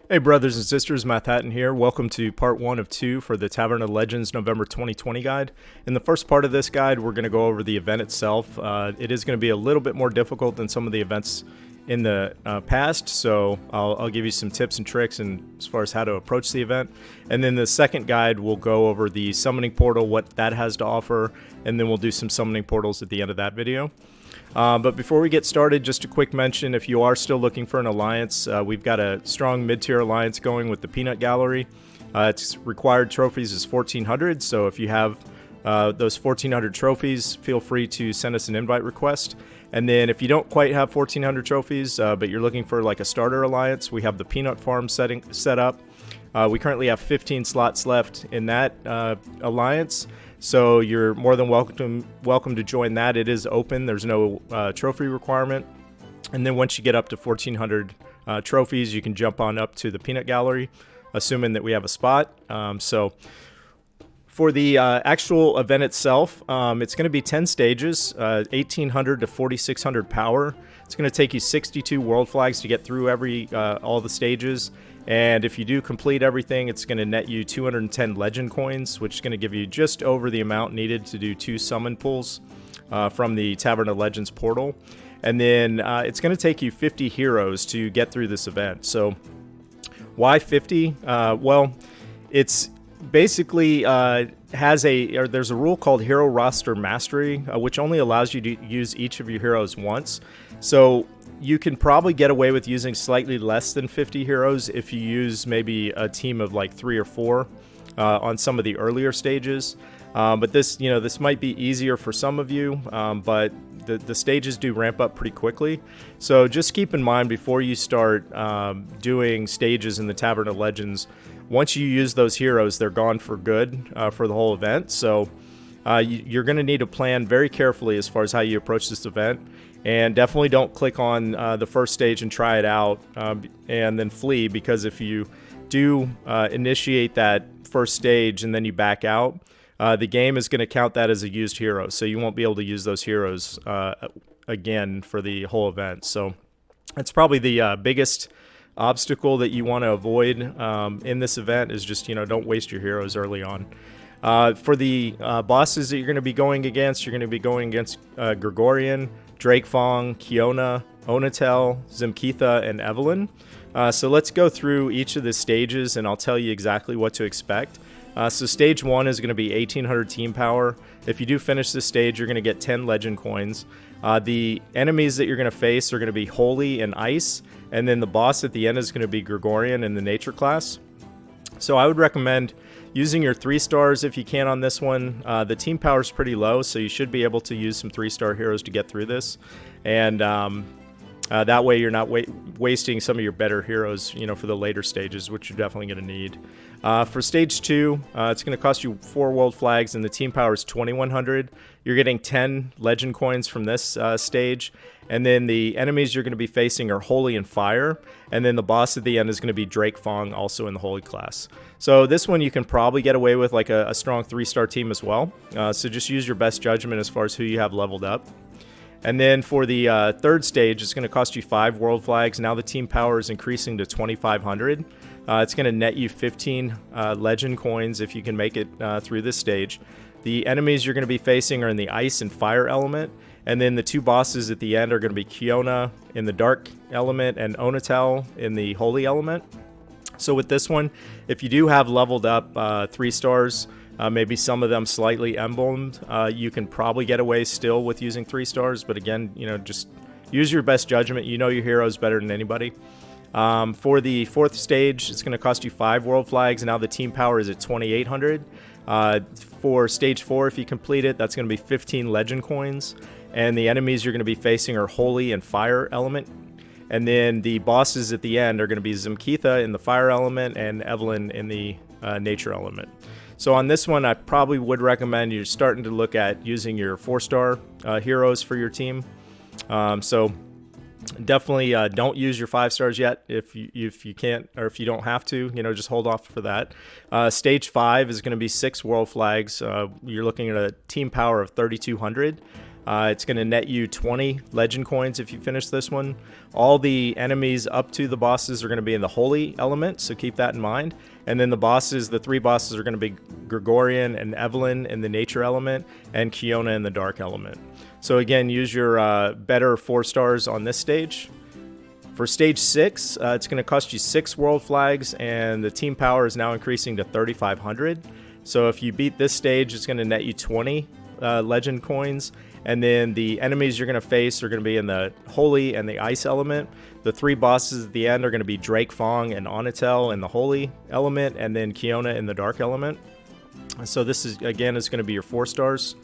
Hey brothers and sisters, Matt Hatton here. Welcome to part 1 of 2 for the Tavern of Legends November 2020 guide. In the first part of this guide, we're going to go over the event itself. It is going to be a little bit more difficult than some of the events in the past, so I'll give you some tips and tricks as far as how to approach the event. And then the second guide, we'll go over the summoning portal, what that has to offer, and then we'll do some summoning portals at the end of that video. But before we get started, just a quick mention, if you are still looking for an alliance, we've got a strong mid-tier alliance going with the Peanut Gallery. Its required trophies is 1,400, so if you have those 1,400 trophies, feel free to send us an invite request. And then if you don't quite have 1,400 trophies, but you're looking for like a starter alliance, we have the Peanut Farm set up. We currently have 15 slots left in that alliance. So you're more than welcome to join that. It is open. There's no trophy requirement. And then once you get up to 1,400 trophies, you can jump on up to the Peanut Gallery, assuming that we have a spot. So for the actual event itself, it's going to be 10 stages, 1,800 to 4,600 power. It's going to take you 62 world flags to get through all the stages. And if you do complete everything, it's going to net you 210 legend coins, which is going to give you just over the amount needed to do 2 summon pulls from the Tavern of Legends portal. And then it's going to take you 50 heroes to get through this event. So why 50? Well, it's basically there's a rule called Hero Roster Mastery, which only allows you to use each of your heroes once. So you can probably get away with using slightly less than 50 heroes if you use maybe a team of like 3 or 4 on some of the earlier stages. But this might be easier for some of you, but the stages do ramp up pretty quickly. So just keep in mind before you start doing stages in the Tavern of Legends, once you use those heroes, they're gone for good for the whole event. So you're going to need to plan very carefully as far as how you approach this event. And definitely don't click on the first stage and try it out and then flee, because if you do initiate that first stage and then you back out, the game is going to count that as a used hero. So you won't be able to use those heroes again for the whole event. So that's probably the biggest obstacle that you want to avoid in this event is just, don't waste your heroes early on. For the bosses that you're going to be going against, you're going to be going against Gregorian, Drakefang, Kiona, Onatel, Zimkitha, and Evelyn. So let's go through each of the stages and I'll tell you exactly what to expect. So stage 1 is going to be 1,800 team power. If you do finish this stage, you're going to get 10 legend coins. The enemies that you're going to face are going to be Holy and Ice, and then the boss at the end is going to be Gregorian in the Nature class. So I would recommend using your 3 stars if you can on this one. The team power is pretty low, so you should be able to use some 3-star heroes to get through this. And that way you're not wasting some of your better heroes, for the later stages, which you're definitely going to need. For stage 2, it's going to cost you 4 world flags, and the team power is 2,100. You're getting 10 legend coins from this stage. And then the enemies you're going to be facing are Holy and Fire. And then the boss at the end is going to be Drakefang, also in the Holy class. So this one you can probably get away with like a strong 3-star team as well. So just use your best judgment as far as who you have leveled up. And then for the third stage, it's going to cost you 5 world flags. Now the team power is increasing to 2,500. It's going to net you 15 legend coins if you can make it through this stage. The enemies you're going to be facing are in the Ice and Fire element. And then the 2 bosses at the end are going to be Kiona in the Dark element and Onatel in the Holy element. So with this one, if you do have leveled up 3 stars, maybe some of them slightly emblemed, you can probably get away still with using 3 stars. But again, just use your best judgment. You know your heroes better than anybody. For the 4th stage, it's going to cost you 5 world flags. Now the team power is at 2,800. For stage 4, if you complete it, that's going to be 15 legend coins. And the enemies you're going to be facing are Holy and Fire element. And then the bosses at the end are going to be Zimkitha in the Fire element and Evelyn in the Nature element. So on this one, I probably would recommend you're starting to look at using your 4-star heroes for your team. So definitely don't use your 5 stars yet if you can't, or if you don't have to, just hold off for that. Stage 5 is going to be 6 world flags. You're looking at a team power of 3,200. It's going to net you 20 legend coins if you finish this one. All the enemies up to the bosses are going to be in the holy element, so keep that in mind. And then the bosses, the 3 bosses are going to be Gregorian and Evelyn in the nature element, and Kiona in the dark element. So again, use your better 4 stars on this stage. For stage 6, it's going to cost you 6 world flags, and the team power is now increasing to 3,500. So if you beat this stage, it's going to net you 20 legend coins. And then the enemies you're going to face are going to be in the holy and the ice element. The 3 bosses at the end are going to be Drake Fong and Onatel in the holy element, and then Kiona in the dark element. So this is, again, is going to be your 4 stars.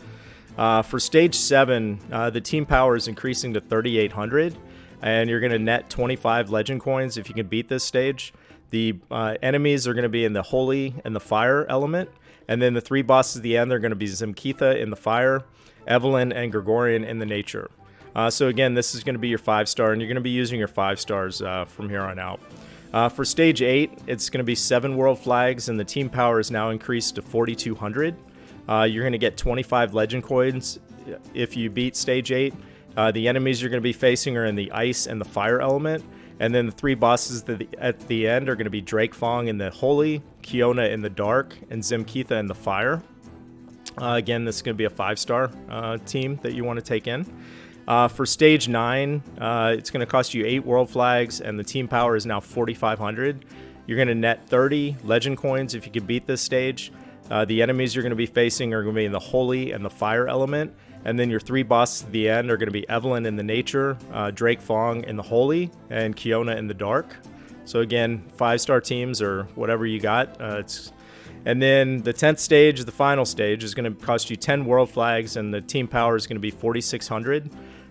For stage 7, the team power is increasing to 3,800, and you're going to net 25 legend coins if you can beat this stage. The enemies are going to be in the holy and the fire element, and then the 3 bosses at the end are going to be Zimkitha in the fire, Evelyn and Gregorian in the nature. So again, this is going to be your 5-star, and you're going to be using your 5 stars from here on out. For stage 8, it's going to be 7 world flags, and the team power is now increased to 4,200. You're going to get 25 legend coins if you beat stage 8. The enemies you're going to be facing are in the ice and the fire element, and then the 3 bosses at the end are going to be Drake Fong in the holy, Kiona in the dark, and Zimkitha in the fire. Again, this is going to be a 5-star team that you want to take in. For stage 9, it's going to cost you 8 world flags, and the team power is now 4,500. You're going to net 30 legend coins if you can beat this stage. The enemies you're going to be facing are going to be in the holy and the fire element, and then your 3 bosses at the end are going to be Evelyn in the nature, Drake Fong in the holy, and Kiona in the dark. So again, 5-star teams or whatever you got. And then the 10th stage, the final stage, is going to cost you 10 world flags, and the team power is going to be 4,600.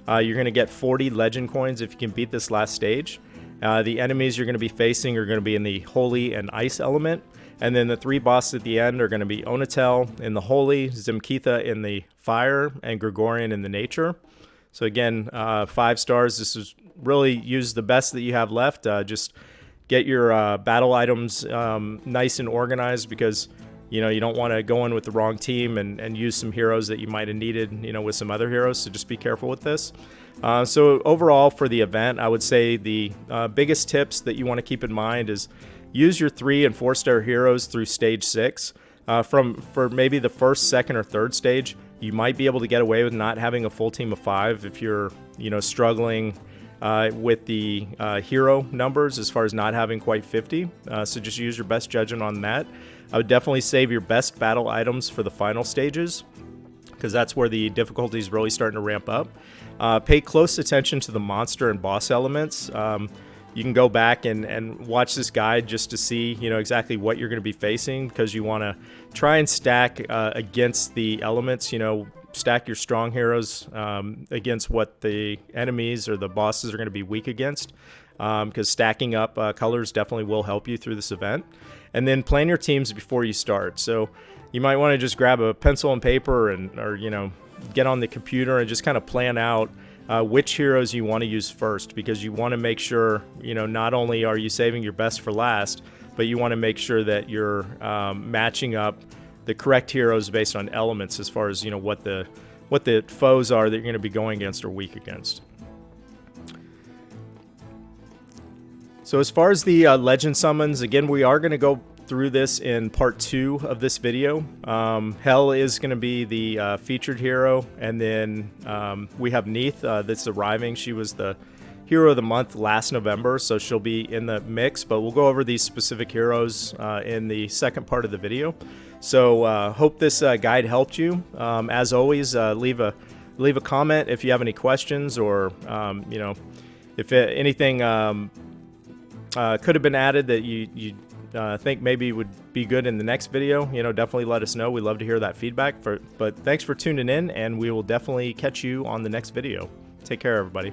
You're going to get 40 legend coins if you can beat this last stage. The enemies you're going to be facing are going to be in the holy and ice element. And then the 3 bosses at the end are going to be Onatel in the holy, Zimkitha in the fire, and Gregorian in the nature. So again, 5 stars. This is really use the best that you have left. Just get your battle items nice and organized, because you don't want to go in with the wrong team and use some heroes that you might have needed with some other heroes. So just be careful with this. So overall for the event, I would say the biggest tips that you want to keep in mind is use your 3- and 4-star heroes through stage 6. For maybe the first, 2nd, or 3rd stage, you might be able to get away with not having a full team of 5 if you're struggling with the hero numbers as far as not having quite 50. So just use your best judgment on that. I would definitely save your best battle items for the final stages, because that's where the difficulty is really starting to ramp up. Pay close attention to the monster and boss elements. You can go back and watch this guide just to see exactly what you're going to be facing, because you want to try and stack against the elements. Stack your strong heroes against what the enemies or the bosses are going to be weak against, because stacking up colors definitely will help you through this event. And then plan your teams before you start. So you might want to just grab a pencil and paper or get on the computer and just kind of plan out which heroes you want to use first, because you want to make sure not only are you saving your best for last, but you want to make sure that you're matching up the correct heroes based on elements, as far as what the foes are that you're going to be going against or weak against. So as far as the legend summons, again, we are going to go through this in part 2 of this video. Hell is going to be the featured hero, and then we have Neith that's arriving. She was the hero of the month last November, so she'll be in the mix, but we'll go over these specific heroes in the second part of the video. So hope this guide helped you. As always, leave a comment if you have any questions, or if anything could have been added that you think maybe would be good in the next video. Definitely let us know. We love to hear that feedback. But thanks for tuning in, and we will definitely catch you on the next video. Take care, everybody.